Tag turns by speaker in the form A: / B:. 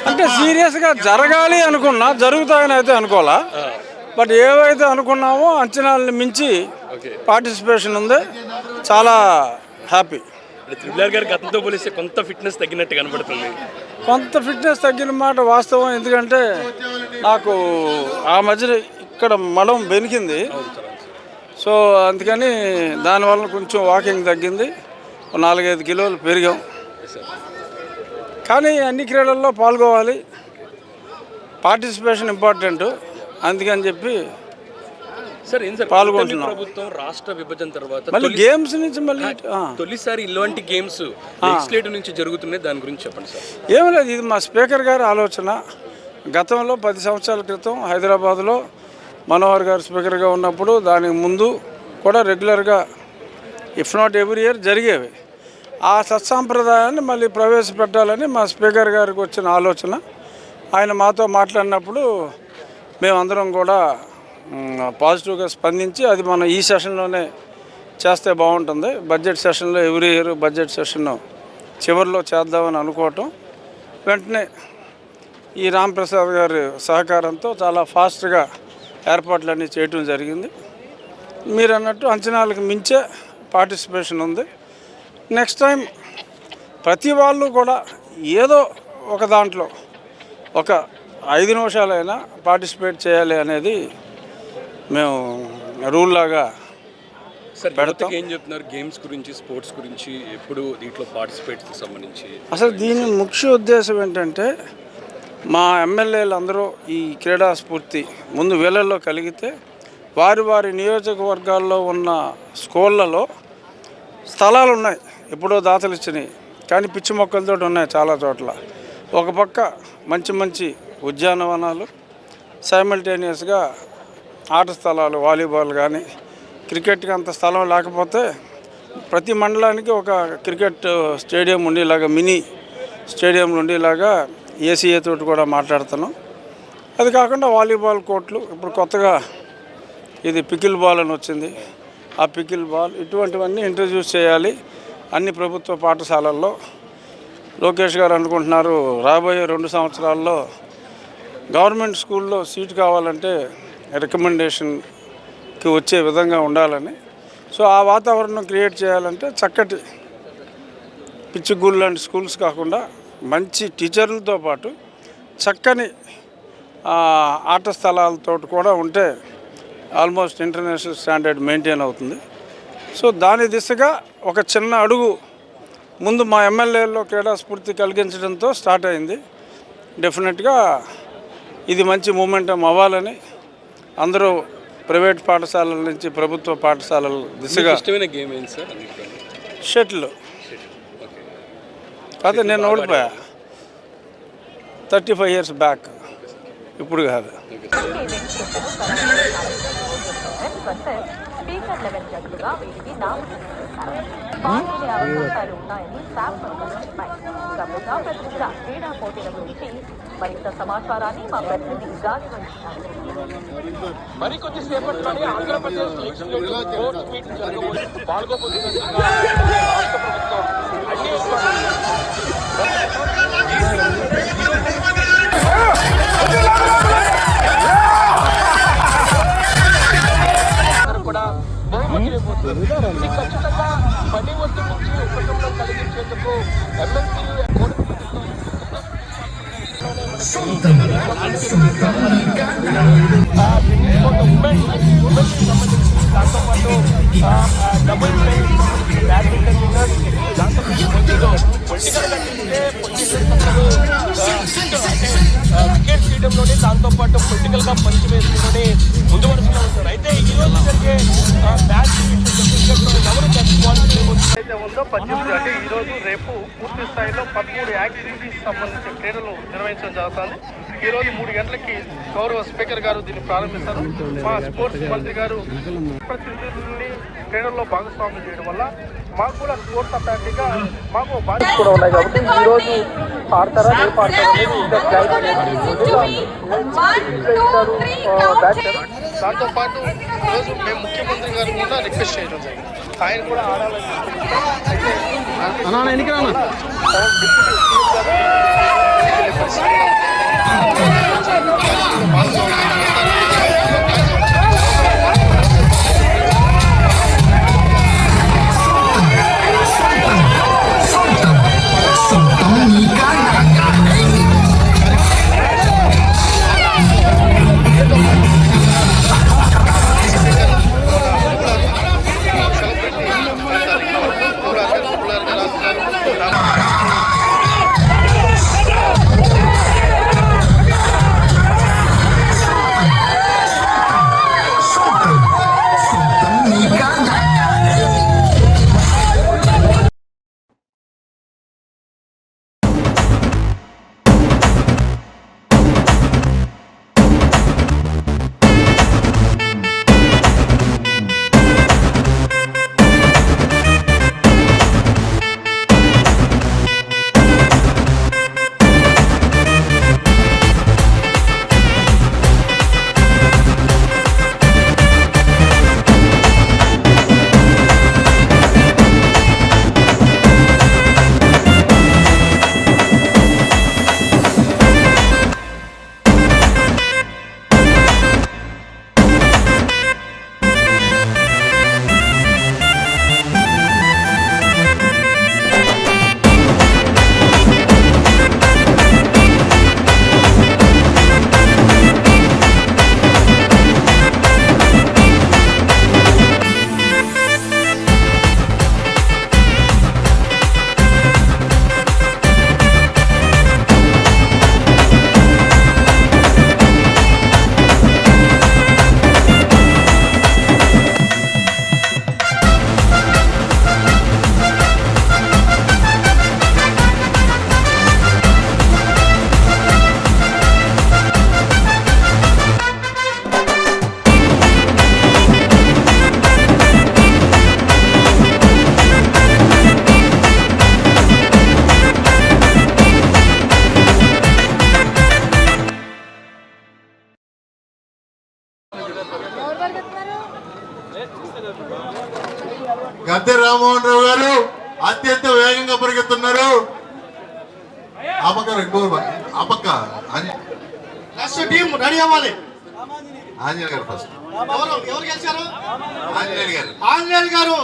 A: అంటే సీరియస్గా జరగాలి అనుకున్నా, జరుగుతాయని అయితే అనుకోవాలా. బట్ ఏవైతే అనుకున్నామో అంచనాలను మించి పార్టిసిపేషన్ ఉంది. చాలా హ్యాపీ.
B: త్రిబుల్ గారు గతంతో పోలిస్తే కొంత ఫిట్నెస్ తగ్గినట్టు కనబడుతుంది.
A: కొంత ఫిట్నెస్ తగ్గిన మాట వాస్తవం. ఎందుకంటే నాకు ఆ మధ్యన ఇక్కడ మడం బెనికింది. సో అందుకని దానివల్ల కొంచెం వాకింగ్ తగ్గింది. 4-5 కిలోలు పెరిగాం. కానీ అన్ని క్రీడల్లో పాల్గొవాలి, పార్టిసిపేషన్ ఇంపార్టెంట్. అందుకని చెప్పి పాల్గొంటున్నాం.
B: ప్రభుత్వం రాష్ట్ర విభజన తర్వాత
A: మళ్ళీ గేమ్స్ నుంచి
B: తొలిసారి ఇలాంటి గేమ్స్ లెజిస్లేటివ్ నుంచి జరుగుతున్నాయి. దాని గురించి చెప్పండి సార్.
A: ఏమీ లేదు, ఇది మా స్పీకర్ గారి ఆలోచన. గతంలో 10 సంవత్సరాల క్రితం హైదరాబాద్లో మనోహర్ గారు స్పీకర్గా ఉన్నప్పుడు, దానికి ముందు కూడా రెగ్యులర్గా ఇఫ్ నాట్ ఎవ్రీ ఇయర్ జరిగేవి. ఆ సత్సాంప్రదాయాన్ని మళ్ళీ ప్రవేశపెట్టాలని మా స్పీకర్ గారికి వచ్చిన ఆలోచన. ఆయన మాతో మాట్లాడినప్పుడు మేమందరం కూడా పాజిటివ్గా స్పందించి అది మనం ఈ సెషన్లోనే చేస్తే బాగుంటుంది. బడ్జెట్ సెషన్లో ఎవ్రీ ఇయర్ బడ్జెట్ సెషన్ చివరిలో చేద్దామని అనుకోవటం. వెంటనే ఈ రాంప్రసాద్ గారి సహకారంతో చాలా ఫాస్ట్గా ఏర్పాట్లన్నీ చేయటం జరిగింది. మీరు అన్నట్టు అంచనాలకు మించే పార్టిసిపేషన్ ఉంది. నెక్స్ట్ టైం ప్రతి వాళ్ళు కూడా ఏదో ఒక దాంట్లో ఒక 5 నిమిషాలైనా పార్టిసిపేట్ చేయాలి అనేది మేము రూల్ లాగా
B: పెడతాం. ఏం చెప్తున్నారు గేమ్స్ గురించి, స్పోర్ట్స్ గురించి, ఎప్పుడు దీంట్లో పార్టిసిపేట్కి సంబంధించి?
A: అసలు దీని ముఖ్య ఉద్దేశం ఏంటంటే, మా ఎమ్మెల్యేలు అందరూ ఈ క్రీడా స్ఫూర్తి ముందు వీళ్ళల్లో కలిగితే వారి వారి నియోజకవర్గాల్లో ఉన్న స్కూళ్ళలో స్థలాలు ఉన్నాయి, ఎప్పుడో దాతలు ఇచ్చినాయి, కానీ పిచ్చి మొక్కలతో ఉన్నాయి చాలా చోట్ల. ఒక పక్క మంచి మంచి ఉద్యానవనాలు, సైమల్టేనియస్గా ఆట స్థలాలు, వాలీబాల్ కానీ క్రికెట్కి అంత స్థలం లేకపోతే ప్రతి మండలానికి ఒక క్రికెట్ స్టేడియం ఉండేలాగా, మినీ స్టేడియం ఉండేలాగా ఏసీఏ తోటి కూడా మాట్లాడుతున్నాం. అది కాకుండా వాలీబాల్ కోర్టులు, ఇప్పుడు కొత్తగా ఇది పికిల్ బాల్ అని వచ్చింది, ఆ పికిల్ బాల్, ఇటువంటివన్నీ ఇంట్రడ్యూస్ చేయాలి అన్ని ప్రభుత్వ పాఠశాలల్లో. లోకేష్ గారు అనుకుంటున్నారు రాబోయే 2 సంవత్సరాల్లో గవర్నమెంట్ స్కూల్లో సీట్ కావాలంటే రికమెండేషన్కి వచ్చే విధంగా ఉండాలని. సో ఆ వాతావరణం క్రియేట్ చేయాలంటే చక్కటి పిచ్చిగూళ్ళు లాంటి స్కూల్స్ కాకుండా మంచి టీచర్లతో పాటు చక్కని ఆట స్థలాలతో కూడా ఉంటే ఆల్మోస్ట్ ఇంటర్నేషనల్ స్టాండర్డ్ మెయింటైన్ అవుతుంది. సో దాని దిశగా ఒక చిన్న అడుగు ముందు మా ఎమ్మెల్యేల్లో క్రీడా స్ఫూర్తి కలిగించడంతో స్టార్ట్ అయింది. డెఫినెట్గా ఇది మంచి మూమెంటం అవ్వాలని అందరూ ప్రైవేట్ పాఠశాలల నుంచి ప్రభుత్వ పాఠశాలల దిశగా.
B: ఇష్టమైన గేమ్ ఏంటి సార్?
A: షటిల్. కాదు, నేను ఓడిపోయా 35 years బ్యాక్, ఇప్పుడు కాదు.
C: స్పీకర్ లెవెల్ జట్లుగా వీటికి పాల్గొనే అవకాశాలు ఉన్నాయని ప్రజల క్రీడా పోటీల గురించి మరింత సమాచారాన్ని మా ప్రతినిధి జాతి
D: మరికొద్ది సేపట్లోనే ఆంధ్రప్రదేశ్ పాల్గొబోతున్న రాష్ట్ర ప్రభుత్వం కూడా బహుమతి ఖచ్చితంగా పని ఒత్తిడి నుంచి ఉపశమనం కలిగించేందుకు దాంతోపాటు డబుల్ బ్యాడ్మింటన్ వికెట్ తీయడంలోనే దాంతోపాటు పొలిటికల్గా పంచి వేసుకుని ముందు వరుసలో ఉంటారు. అయితే ఈరోజు జరిగే మ్యాచ్ ఎవరు అయితే ఉందో 18 అంటే ఈరోజు రేపు పూర్తి స్థాయిలో 13 యాక్టివిటీస్ సంబంధించిన క్రీడలు నిర్వహించడం జరుగుతుంది. ఈరోజు 3 గంటలకి గౌరవ స్పీకర్ గారు దీన్ని ప్రారంభిస్తారు. మా స్పోర్ట్స్ మంత్రి గారు ప్రతినిధులని క్రీడల్లో భాగస్వామ్యం చేయడం వల్ల మాకు కూడా స్పోర్ట్స్ అథారిటీగా మాకు బాధ్యత కూడా ఉన్నాయి. కాబట్టి ఈరోజు ఆడతారా రేపు దాంతో పాటు ఈరోజు మేము ముఖ్యమంత్రి గారు కూడా రిక్వెస్ట్ చేయడం జరిగింది, ఆయన కూడా ఆడాలని. అయితే
E: గద్దె రామ్మోహన్ రావు గారు అత్యంత వేగంగా పరిగెత్తున్నారు. ఆ పక్క ఆ పక్క
F: ఫస్ట్ టీం రెడీ అవ్వాలి.
E: ఆంజనేయ గారు ఫస్ట్.
F: ఎవరు గెలిచారు?
E: ఆంజనేయ గారు.
F: ఆంజనేయులు గారు